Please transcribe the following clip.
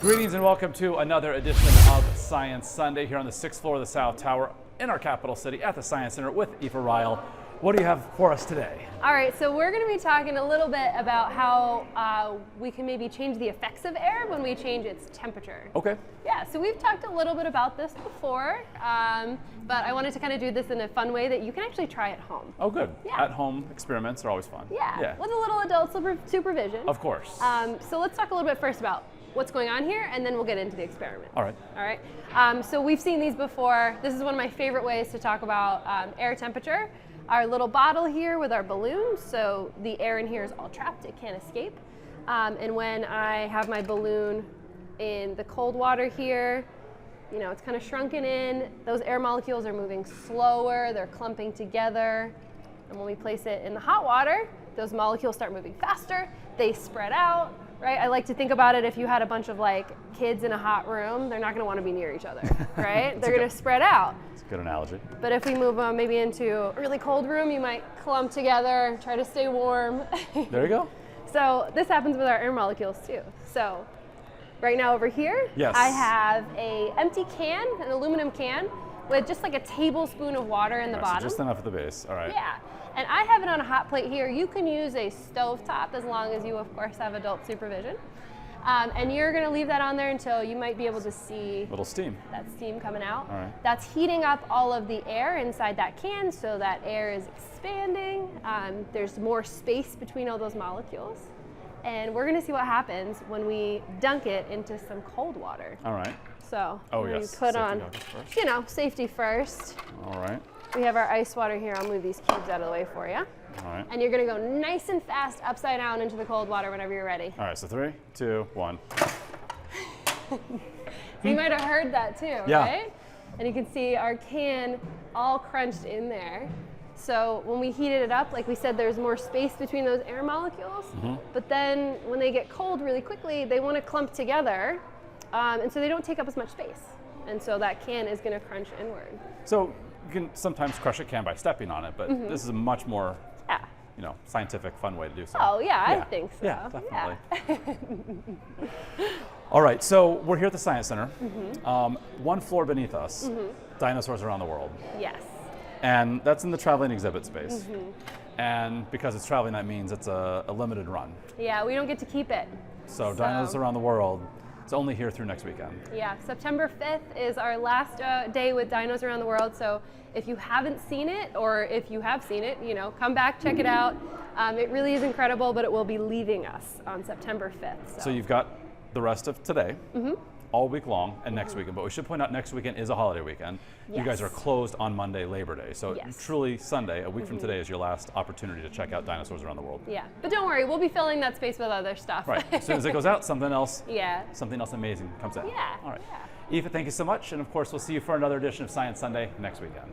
Greetings and welcome to another edition of Science Sunday here on the 6th floor of the South Tower in our capital city at the Science Center with Aoife Ryle. What do you have for us today? All right, so we're going to be talking a little bit about how we can maybe change the effects of air when we change its temperature. Okay. Yeah, so we've talked a little bit about this before, but I wanted to kind of do this in a fun way that you can actually try at home. Oh, good. Yeah. At-home experiments are always fun. Yeah, with a little adult supervision. Of course. So let's talk a little bit first about what's going on here, and then we'll get into the experiment. All right. All right. So we've seen these before. This is one of my favorite ways to talk about air temperature. Our little bottle here with our balloon, so the air in here is all trapped, it can't escape. And when I have my balloon in the cold water here, you know, it's kind of shrunken in. Those air molecules are moving slower, they're clumping together. And when we place it in the hot water, those molecules start moving faster, they spread out, right? I like to think about it, if you had a bunch of like kids in a hot room, they're not gonna wanna be near each other, right? They're gonna spread out. It's a good analogy. But if we move them maybe into a really cold room, you might clump together, try to stay warm. There you go. So this happens with our air molecules too. So right now over here, yes, I have an empty can, an aluminum can, with just like a tablespoon of water in the bottom. So just enough at the base, all right. Yeah, and I have it on a hot plate here. You can use a stovetop as long as you, of course, have adult supervision. And you're gonna leave that on there until you might be able to see Little steam. that steam coming out. All right. That's heating up all of the air inside that can, so that air is expanding. There's more space between all those molecules. And we're gonna see what happens when we dunk it into some cold water. All right. So Oh, you yes. put Safety on, goggles first. you know, safety first. All right. We have our ice water here. I'll move these cubes out of the way for you. All right. And you're gonna go nice and fast upside down into the cold water whenever you're ready. All right, so 3, 2, 1. So you might have heard that too, Yeah. right? And you can see our can all crunched in there. So when we heated it up, like we said, there's more space between those air molecules. But then when they get cold really quickly, they want to clump together, and so they don't take up as much space. And so that can is going to crunch inward. So you can sometimes crush a can by stepping on it, but this is a much more, Yeah. you know, scientific, fun way to do so. Oh yeah, I think so. Yeah, definitely. All right, so we're here at the Science Center. One floor beneath us, dinosaurs around the world. Yes. And that's in the traveling exhibit space. And because it's traveling, that means it's a limited run. Yeah, we don't get to keep it. So dinos around the world, it's only here through next weekend. Yeah, September 5th is our last day with Dinos Around the World. So if you haven't seen it, or if you have seen it, you know, come back, check it out. It really is incredible, but it will be leaving us on September 5th. So you've got the rest of today, all week long, and next weekend. But we should point out next weekend is a holiday weekend. You guys are closed on Monday, Labor Day. So truly Sunday, a week from today, is your last opportunity to check out dinosaurs around the world. Yeah, but don't worry, we'll be filling that space with other stuff. Right, as soon as it goes out, something else amazing comes in. Yeah. All right. Yeah. Aoife, thank you so much. And of course, we'll see you for another edition of Science Sunday next weekend.